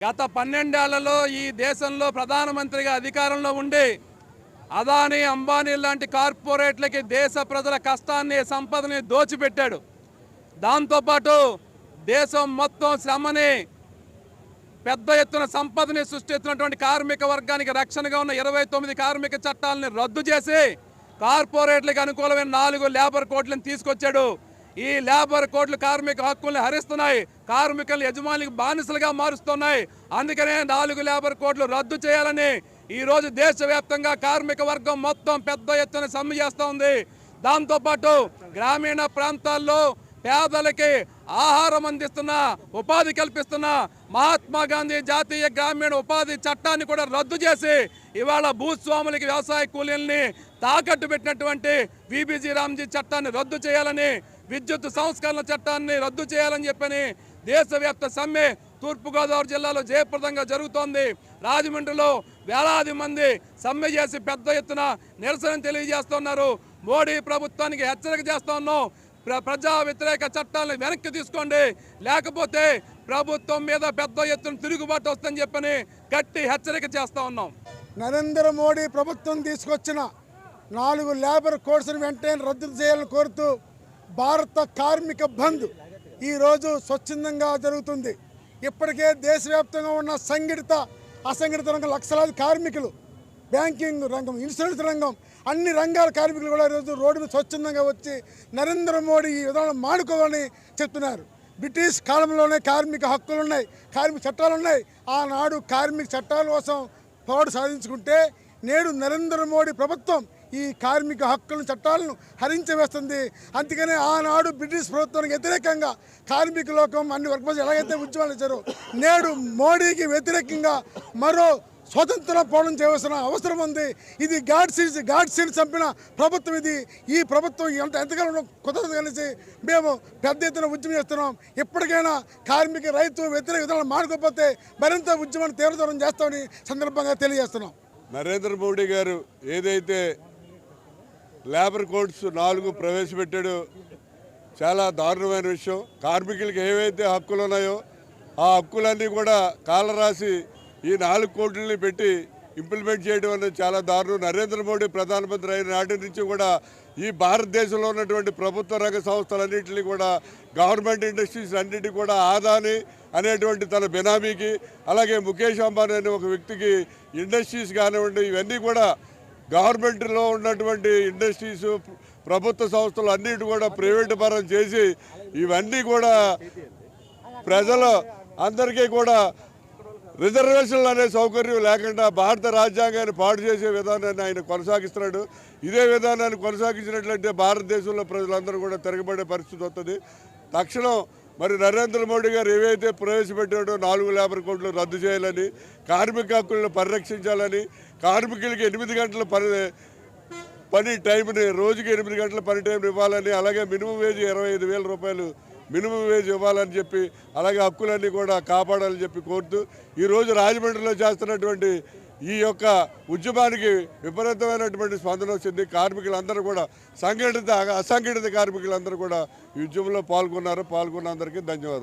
గత 12 ఏళ్లలో ఈ దేశంలో ప్రధానమంత్రిగా అధికారంలో ఉండి అదానీ అంబానీ లాంటి కార్పొరేట్లకి దేశ ప్రజల కష్టాన్ని సంపదని దోచిపెట్టాడు. దాంతోపాటు దేశం మొత్తం శ్రమని పెద్ద ఎత్తున సంపదని సృష్టిస్తున్నటువంటి కార్మిక వర్గానికి రక్షణగా ఉన్న 29 కార్మిక చట్టాలను రద్దు చేసి కార్పొరేట్లకు అనుకూలమైన 4 లేబర్ కోడ్లను తీసుకొచ్చాడు. ఈ లేబర్ కోడ్లు కార్మిక హక్కుల్ని హరిస్తున్నాయి, కార్మికులను యజమానికి బానిసలుగా మారుస్తున్నాయి. అందుకనే 4 లేబర్ కోడ్లు రద్దు చేయాలని ఈరోజు దేశవ్యాప్తంగా కార్మిక వర్గం మొత్తం పెద్ద ఎత్తున సమ్మె చేస్తూ ఉంది. దాంతోపాటు గ్రామీణ ప్రాంతాల్లో పేదలకి ఆహారం అందిస్తున్న, ఉపాధి కల్పిస్తున్న మహాత్మా గాంధీ జాతీయ గ్రామీణ ఉపాధి చట్టాన్ని కూడా రద్దు చేసి ఇవాళ భూస్వాములకి వ్యవసాయ కూలీల్ని తాకట్టు పెట్టినటువంటి విబిజి రామ్జీ చట్టాన్ని రద్దు చేయాలని, విద్యుత్ సంస్కరణ చట్టాన్ని రద్దు చేయాలని చెప్పని దేశవ్యాప్త సమ్మె తూర్పుగోదావరి జిల్లాలో జయప్రదంగా జరుగుతోంది. రాజమండ్రిలో వేలాది మంది సమ్మె చేసి పెద్ద ఎత్తున నిరసన తెలియజేస్తున్నారు. మోడీ ప్రభుత్వానికి హెచ్చరిక చేస్తూ ఉన్నాం, ప్రజా వ్యతిరేక చట్టాలను వెనక్కి తీసుకోండి, లేకపోతే ప్రభుత్వం మీద పెద్ద ఎత్తున తిరుగుబాటు వస్తుందని చెప్పని గట్టి హెచ్చరిక చేస్తూ ఉన్నాం. నరేంద్ర మోడీ ప్రభుత్వం తీసుకొచ్చిన 4 లేబర్ కోడ్స్ను వెంటనే రద్దు చేయాలని కోరుతూ భారత కార్మిక బంద్ ఈరోజు స్వచ్ఛందంగా జరుగుతుంది. ఇప్పటికే దేశవ్యాప్తంగా ఉన్న సంఘటిత అసంఘటిత రంగం లక్షలాది కార్మికులు, బ్యాంకింగ్ రంగం, ఇన్సూరెన్స్ రంగం, అన్ని రంగాల కార్మికులు కూడా ఈరోజు రోడ్డు మీద స్వచ్ఛందంగా వచ్చి నరేంద్ర మోడీ ఈ విధానం మానుకోవాలని చెప్తున్నారు. బ్రిటిష్ కాలంలోనే కార్మిక హక్కులు ఉన్నాయి, కార్మిక చట్టాలు ఉన్నాయి. ఆనాడు కార్మిక చట్టాల కోసం పోరాడు సాధించుకుంటే నేడు నరేంద్ర మోడీ ప్రభుత్వం ఈ కార్మిక హక్కులను చట్టాలను హరించవేస్తుంది. అందుకనే ఆనాడు బ్రిటిష్ ప్రభుత్వానికి వ్యతిరేకంగా కార్మిక లోకం అన్ని వర్గ ఎలాగైతే ఉద్యమాలు ఇచ్చారో నేడు మోడీకి వ్యతిరేకంగా మరో స్వతంత్ర పోరాటం చేయవలసిన అవసరం ఉంది. ఇది గాడ్సీని చంపిన ప్రభుత్వం ఇది. ఈ ప్రభుత్వం ఎంతకాలం కుదరదు కలిసి మేము పెద్ద ఎత్తున ఉద్యమం చేస్తున్నాం. ఎప్పటికైనా కార్మిక రైతు వ్యతిరేక విధానాలు మానుకోకపోతే మరింత ఉద్యమాన్ని తీవ్రతరం చేస్తామని సందర్భంగా తెలియజేస్తున్నాం. నరేంద్ర మోడీ గారు ఏదైతే లేబర్ కోడ్స్ 4 ప్రవేశపెట్టాడో చాలా దారుణమైన విషయం. కార్మికులకు ఏవైతే హక్కులు ఉన్నాయో ఆ హక్కులన్నీ కూడా కాలరాసి ఈ 4 కోడ్లని పెట్టి ఇంప్లిమెంట్ చేయడం అనేది చాలా దారుణం. నరేంద్ర మోడీ ప్రధానమంత్రి అయిన నాటి నుంచి కూడా ఈ భారతదేశంలో ఉన్నటువంటి ప్రభుత్వ రంగ సంస్థలన్నింటినీ కూడా, గవర్నమెంట్ ఇండస్ట్రీస్ అన్నింటినీ కూడా అదానీ అనేటువంటి తన బెనామీకి, అలాగే ముఖేష్ అంబానీ అనే ఒక వ్యక్తికి ఇండస్ట్రీస్ కానివ్వండి, ఇవన్నీ కూడా గవర్నమెంట్లో ఉన్నటువంటి ఇండస్ట్రీస్, ప్రభుత్వ సంస్థలు అన్నిటి కూడా ప్రైవేటు పరం చేసి ఇవన్నీ కూడా ప్రజలు అందరికీ కూడా రిజర్వేషన్లు అనే సౌకర్యం లేకుండా భారత రాజ్యాంగాన్ని పాడు చేసే విధానాన్ని ఆయన కొనసాగిస్తున్నాడు. ఇదే విధానాన్ని కొనసాగించినట్లయితే భారతదేశంలో ప్రజలందరూ కూడా తిరగబడే పరిస్థితి వస్తుంది. తక్షణం మరి నరేంద్ర మోడీ గారు ఏవైతే ప్రవేశపెట్టాడో 4 లేబర్ కోడ్లు రద్దు చేయాలని, కార్మిక హక్కులను పరిరక్షించాలని, కార్మికులకి 8 గంటల పని టైంని, రోజుకి 8 గంటల పని టైంని ఇవ్వాలని, అలాగే మినిమం వేజ్ 25,000 రూపాయలు మినిమం వేజ్ ఇవ్వాలని చెప్పి, అలాగే హక్కులన్నీ కూడా కాపాడాలని చెప్పి కోరుతూ ఈరోజు రాజమండ్రిలో చేస్తున్నటువంటి ఈ యొక్క ఉద్యమానికి విపరీతమైనటువంటి స్పందన వచ్చింది. కార్మికులందరూ కూడా సంఘటిత అసంఘటిత కార్మికులందరూ కూడా ఈ ఉద్యమంలో పాల్గొన్నారు. పాల్గొన్న అందరికీ ధన్యవాదాలు.